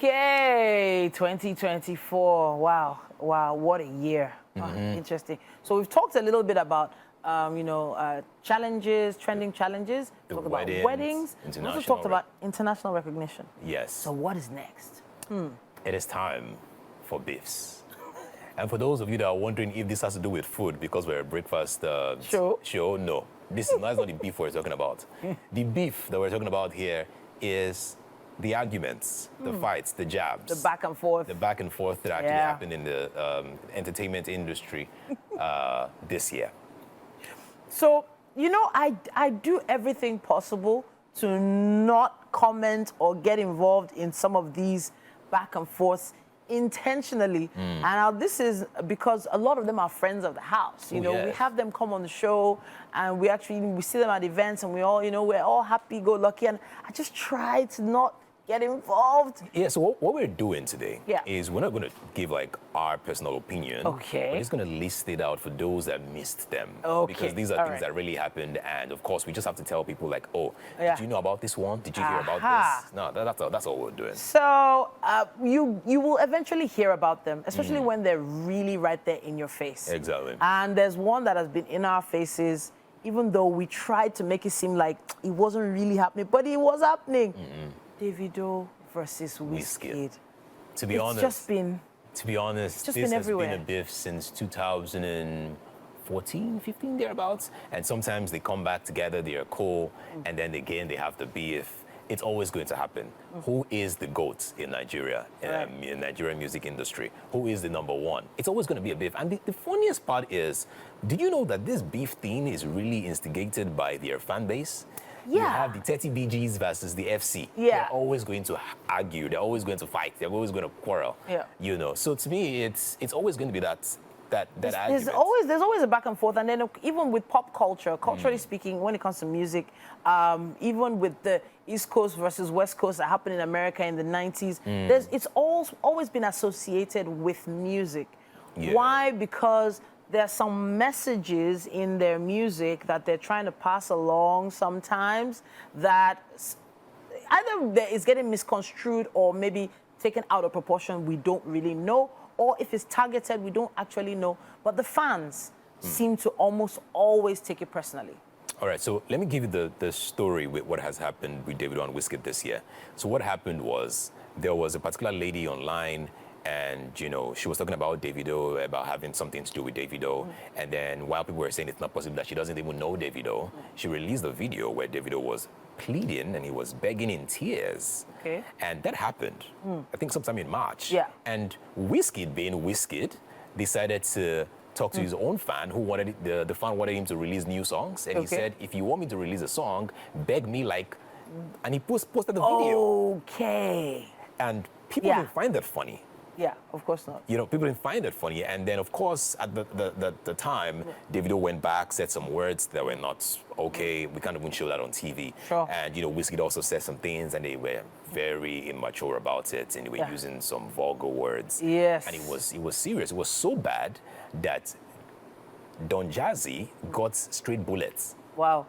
Okay, 2024. Wow, what a year. Interesting. So we've talked a little bit about, challenges, trending challenges. The Talked weddings, about weddings. We also talked about international recognition. Yes. So what is next? It is time for beefs. And for those of you that are wondering if this has to do with food because we're a breakfast show, no. That's not the beef we're talking about. The beef that we're talking about here is the arguments, the fights, the jabs. The back and forth. The back and forth that actually happened in the entertainment industry this year. So, I do everything possible to not comment or get involved in some of these back and forths intentionally. And this is because a lot of them are friends of the house. We have them come on the show and we see them at events and we all, we're all happy-go-lucky. And I just try to not get involved. Yeah, so what we're doing today is we're not going to give our personal opinion. Okay. We're just going to list it out for those that missed them. Okay. Because these are things that really happened. And of course, we just have to tell people did you know about this one? Did you hear about this? No, that's all we're doing. So you will eventually hear about them, especially when they're really right there in your face. Exactly. And there's one that has been in our faces, even though we tried to make it seem like it wasn't really happening, but it was happening. Davido versus Wizkid. To be honest, it's been this has been a beef since 2014, 15, thereabouts. And sometimes they come back together, they are cool, and then again they have the beef. It's always going to happen. Who is the GOAT in Nigeria, in Nigerian music industry? Who is the number one? It's always going to be a beef. And the funniest part is, do you know that this beef thing is really instigated by their fan base? Yeah. You have the 30 BGs versus the FC. Yeah. They're always going to argue. They're always going to fight. They're always going to quarrel. Yeah. So to me, it's always going to be that argument. There's always a back and forth, and then even with pop culture, culturally speaking, when it comes to music, even with the East Coast versus West Coast that happened in America in the 90s, it's always been associated with music. Yeah. Why? Because there's some messages in their music that they're trying to pass along sometimes that either is getting misconstrued or maybe taken out of proportion. We don't really know. Or if it's targeted, we don't actually know. But the fans seem to almost always take it personally. All right, so let me give you the story with what has happened with Davido and Wizkid this year. So what happened was there was a particular lady online and, she was talking about Davido, about having something to do with Davido. And then while people were saying it's not possible that she doesn't even know Davido, she released a video where Davido was pleading and he was begging in tears. Okay. And that happened, I think sometime in March. Yeah. And Wizkid, being Wizkid, decided to talk to his own fan who wanted, the fan wanted him to release new songs. And he said, if you want me to release a song, beg me and he posted the video. Okay. And people didn't find that funny. Yeah, of course not. People didn't find it funny. And then, of course, at the time, Davido went back, said some words that were not okay. We can't even show that on TV. Sure. And, Wizkid also said some things, and they were very immature about it, and they were using some vulgar words. Yes. And it was serious. It was so bad that Don Jazzy got straight bullets. Wow.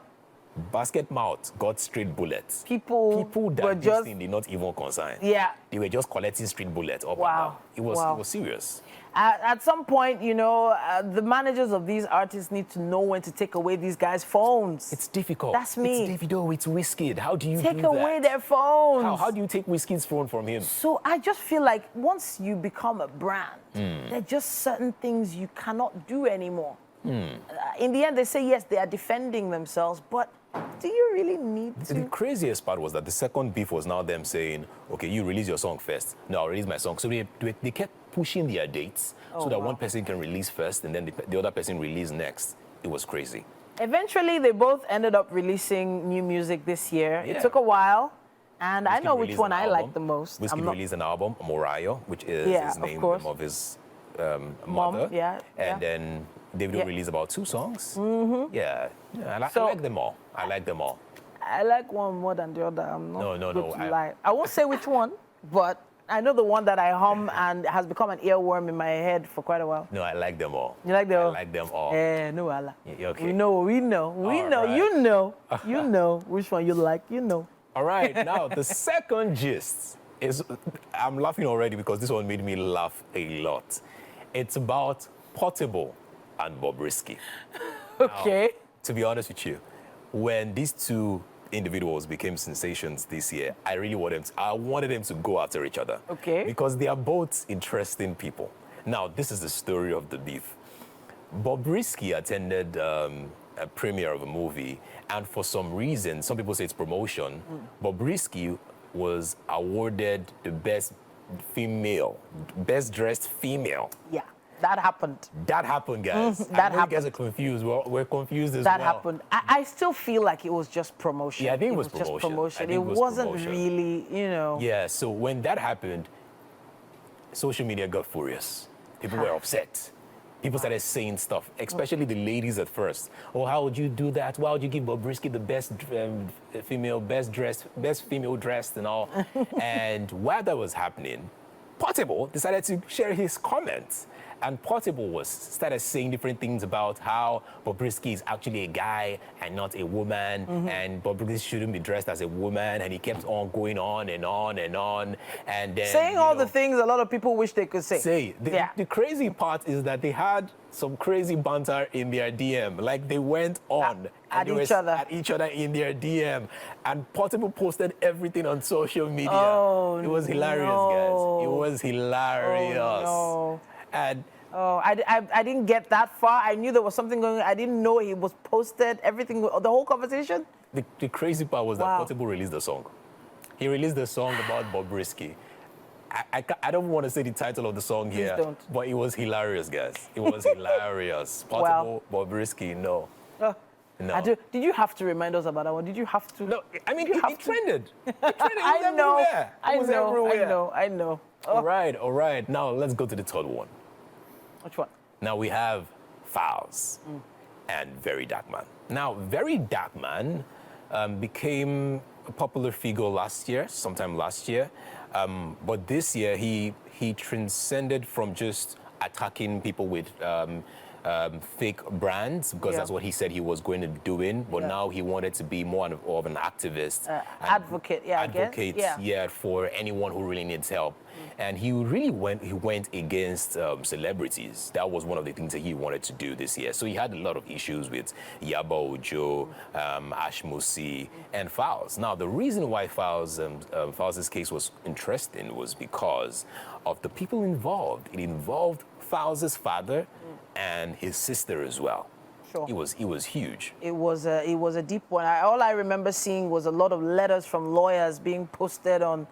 Basket Mouth got straight bullets. People that this thing did not even concern. Yeah. They were just collecting street bullets up Wow. and down. It was serious. At some point, the managers of these artists need to know when to take away these guys' phones. It's difficult. That's me. It's Davido, it's Wizkid. How do you take away their phones? How do you take Wizkid's phone from him? So I just feel like once you become a brand, there are just certain things you cannot do anymore. In the end, they say, yes, they are defending themselves, but do you really need to? The craziest part was that the second beef was now them saying, okay, you release your song first. No, I'll release my song. So they kept pushing their dates so that one person can release first and then the other person release next. It was crazy. Eventually, they both ended up releasing new music this year. Yeah. It took a while, and I know which one I like the most. Wizkid released an album, Mariah, which is his name of his mother. And then Davido released about 2 songs. I like them all. I like one more than the other. I'm not No. I won't say which one, but I know the one that I hum and has become an earworm in my head for quite a while. No, I like them all. You like them all? I like them all. No, Allah. Okay. We know. Right. You know which one you like, All right, now the second gist I'm laughing already because this one made me laugh a lot. It's about Portable and Bobrisky. Okay. Now, to be honest with you, when these two individuals became sensations this year, I wanted them to go after each other. Okay. Because they are both interesting people. Now, this is the story of the beef. Bobrisky attended a premiere of a movie, and for some reason, some people say it's promotion, Bobrisky was awarded the best dressed female. Yeah, that happened. That happened, guys. That happened. You guys are confused. We're confused as well. That happened. I still feel like it was just promotion. Yeah, I think it was just promotion. promotion. I It think it was wasn't promotion. really, you know. Yeah, so when that happened, social media got furious. People were upset. People started saying stuff, especially the ladies at first. Oh, how would you do that? Why would you give Bobrisky the best female dressed and all? And while that was happening, Portable decided to share his comments. And Portable started saying different things about how Bobrisky is actually a guy and not a woman, and Bobrisky shouldn't be dressed as a woman, and he kept on going on and on and on. And then Saying all the things a lot of people wish they could say. The crazy part is that they had some crazy banter in their DM. Like they went on at they were each other in their DM. And Portable posted everything on social media. Oh, it was hilarious, guys. It was hilarious. Oh, no. And I didn't get that far. I knew there was something going on. I didn't know he was posted, everything, the whole conversation. the crazy part was that Portable released the song. He released the song about Bobrisky. I don't want to say the title of the song here, but it was hilarious, guys. It was hilarious. Portable, Bobrisky, no. No. Did you have to remind us about that one? Did you have to? No, I mean, it trended. It trended. I know. I know. All right. Now, let's go to the third one. Which one? Now, we have Files and Very Dakman. Now, Very Dakman became a popular figure sometime last year. But this year, he transcended from just attacking people with fake brands, because that's what he said he was going to be doing. But now he wanted to be more of an activist. Advocate, for anyone who really needs help. And he went against celebrities. That was one of the things that he wanted to do this year. So he had a lot of issues with Yaba Ojo, Ash Musi, and Files. Now, the reason why Files' case was interesting was because of the people involved. It involved Files' father and his sister as well. Sure. It was huge. It was a deep one. All I remember seeing was a lot of letters from lawyers being posted on,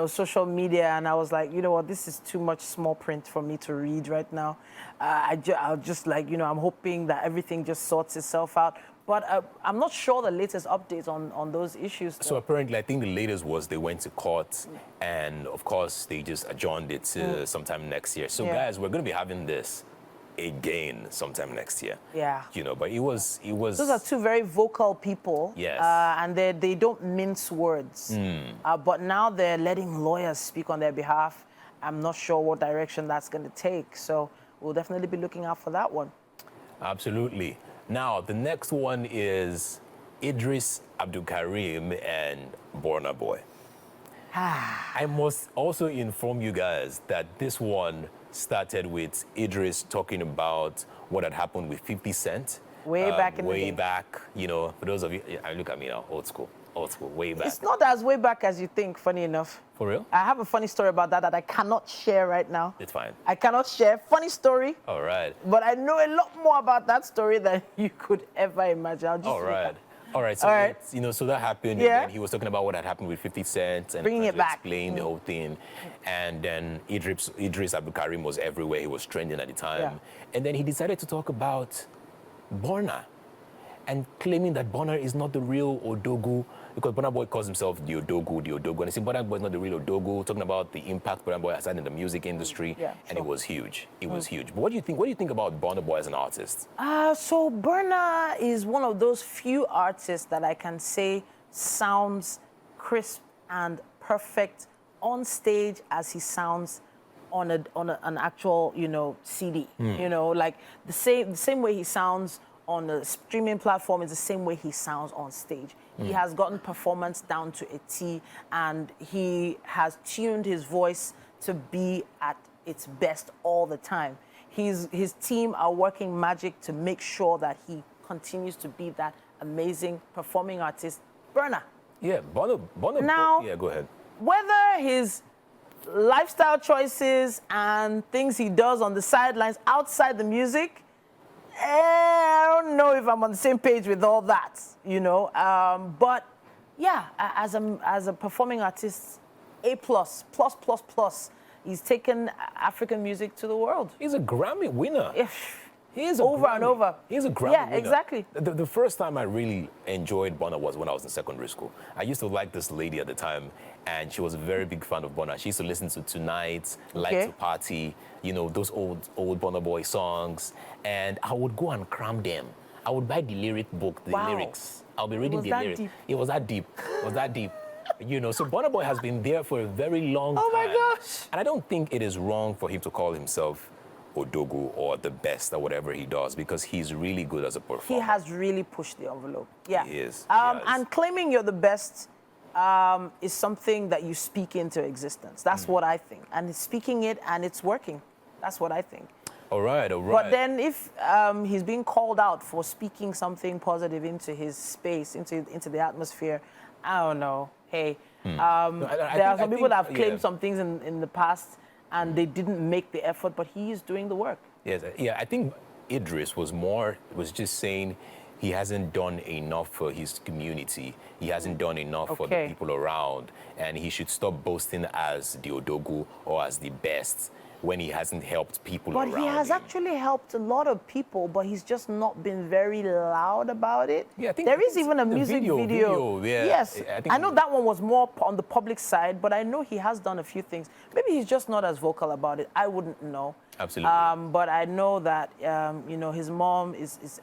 social media, and I was like, you know what, this is too much small print for me to read right now. I'll just I'm hoping that everything just sorts itself out. But I'm not sure the latest updates on those issues. So apparently, I think the latest was they went to court, and of course, they just adjourned it to sometime next year. So guys, we're going to be having this again sometime next year. Yeah. But it was. Those are two very vocal people. Yes. And they don't mince words. But now they're letting lawyers speak on their behalf. I'm not sure what direction that's going to take. So we'll definitely be looking out for that one. Absolutely. Now, the next one is Idris Abdulkarim and Burna Boy. I must also inform you guys that this one started with Idris talking about what had happened with 50 Cent. Way back in the day. Way back, for those of you, look at me now, old school, way back. It's not as way back as you think, funny enough. For real? I have a funny story about that I cannot share right now. It's fine. I cannot share. Funny story. All right. But I know a lot more about that story than you could ever imagine. All right. So so that happened. Yeah. And he was talking about what had happened with 50 Cent and bringing it back, explain the whole thing. And then Idris Abdulkarim was everywhere. He was trending at the time. Yeah. And then he decided to talk about Burna and claiming that Burna is not the real Odogu, because Burna Boy calls himself the Odogu. And he said Burna Boy is not the real Odogu, talking about the impact Burna Boy has had in the music industry. And it was huge. It was huge. But what do you think? What do you think about Burna Boy as an artist? So Burna is one of those few artists that I can say sounds crisp and perfect on stage as he sounds on an actual CD. Like the same way he sounds on the streaming platform is the same way he sounds on stage. He has gotten performance down to a T, and he has tuned his voice to be at its best all the time. His team are working magic to make sure that he continues to be that amazing performing artist. Burner. Yeah, Bono. Now, yeah, go ahead. Whether his lifestyle choices and things he does on the sidelines outside the music, I don't know if I'm on the same page with all that, you know. But yeah, as a performing artist, A+, plus. He's taken African music to the world. He's a Grammy winner. He is over and over. He's a Grammy winner. Exactly. The first time I really enjoyed Bono was when I was in secondary school. I used to like this lady at the time, and she was a very big fan of Bono. She used to listen to Tonight, Like to Party, you know, those old Bono Boy songs. And I would go and cram them. I would buy the lyric book, the lyrics. I'll be reading the lyrics. It was that deep. It was that deep. You know, so Bono Boy has been there for a very long time. Oh my gosh. And I don't think it is wrong for him to call himself Odogu or the best at whatever he does, because he's really good as a performer. He has really pushed the envelope. Yeah. He is. And claiming you're the best is something that you speak into existence. That's what I think. And it's speaking it and it's working. That's what I think. All right. But then if he's being called out for speaking something positive into his space, into the atmosphere, I don't know. Hey, there are some people that have claimed some things in the past and they didn't make the effort, but he is doing the work. Yes, yeah, I think Idris was just saying he hasn't done enough for his community. He hasn't done enough for the people around, and he should stop boasting as the Odogu or as the best when he hasn't helped people around him. But he has actually helped a lot of people, but he's just not been very loud about it. Yeah, I think there is even a music video. Yeah, yes, I know that one was more on the public side, but I know he has done a few things. Maybe he's just not as vocal about it. I wouldn't know. Absolutely. But I know that you know, his mom is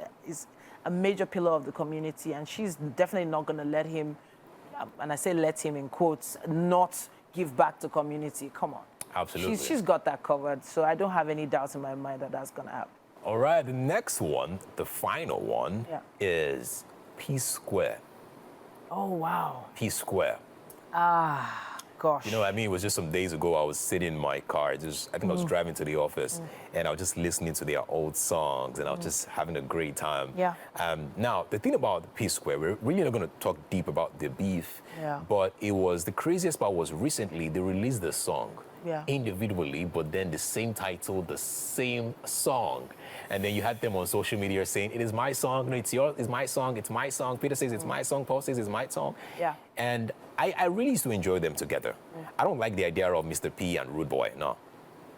a major pillar of the community, and she's definitely not going to let him, and I say let him in quotes, not give back to community. Come on. Absolutely. She's got that covered, so I don't have any doubts in my mind that that's going to happen. All right, the next one, the final one, is P Square. Oh, wow. P Square. Ah, gosh. You know what I mean? It was just some days ago, I was sitting in my car. I think I was driving to the office, and I was just listening to their old songs, and I was just having a great time. Yeah. Now, the thing about P Square, we're really not going to talk deep about the beef, but the craziest part was recently they released the song. Individually, but then the same title, the same song. And then you had them on social media saying, it is my song, no, it's yours, it's my song, it's my song. Peter says it's my song, Paul says it's my song. Yeah. And I really used to enjoy them together. I don't like the idea of Mr. P and Rude Boy, no.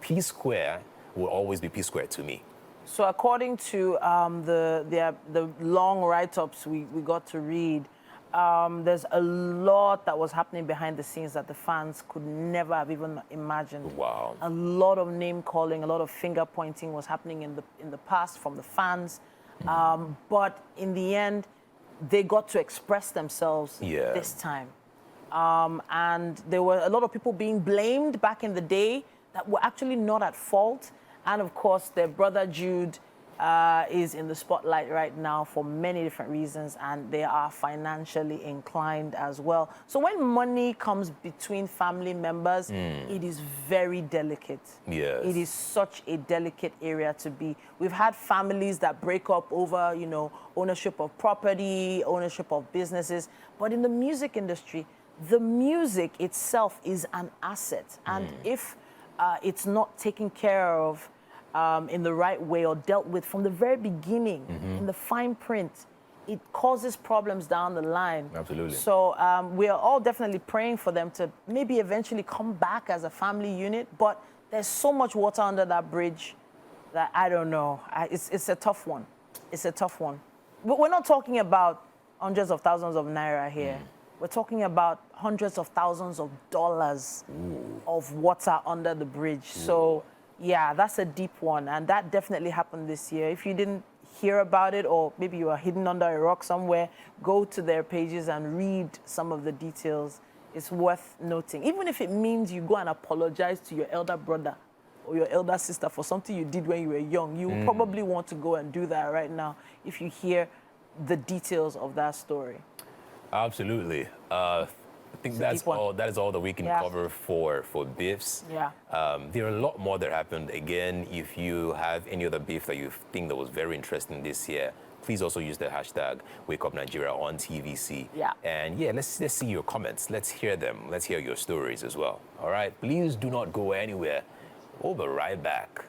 P Square will always be P Square to me. So according to the long write-ups we got to read, there's a lot that was happening behind the scenes that the fans could never have even imagined. Wow. A lot of name calling, a lot of finger pointing was happening in the past from the fans. But in the end, they got to express themselves this time. And there were a lot of people being blamed back in the day that were actually not at fault. And of course, their brother Jude is in the spotlight right now for many different reasons, and they are financially inclined as well. So when money comes between family members, it is very delicate. Yes. It is such a delicate area to be. We've had families that break up over, you know, ownership of property, ownership of businesses. But in the music industry, the music itself is an asset. And if it's not taken care of in the right way or dealt with from the very beginning, in the fine print, it causes problems down the line. Absolutely. So we are all definitely praying for them to maybe eventually come back as a family unit, but there's so much water under that bridge that I don't know. It's a tough one. It's a tough one. But we're not talking about hundreds of thousands of naira here. We're talking about hundreds of thousands of dollars of water under the bridge. So yeah, that's a deep one, and that definitely happened this year. If you didn't hear about it, or maybe you are hidden under a rock somewhere, go to their pages and read some of the details. It's worth noting. Even if it means you go and apologize to your elder brother or your elder sister for something you did when you were young, you probably want to go and do that right now if you hear the details of that story. Absolutely. I think that's all. That is all that we can cover for beefs. Yeah. There are a lot more that happened. Again, if you have any other beef that you think that was very interesting this year, please also use the hashtag WakeUpNigeria on TVC. Yeah. And yeah, let's see your comments. Let's hear them. Let's hear your stories as well. All right. Please do not go anywhere. We'll be right back.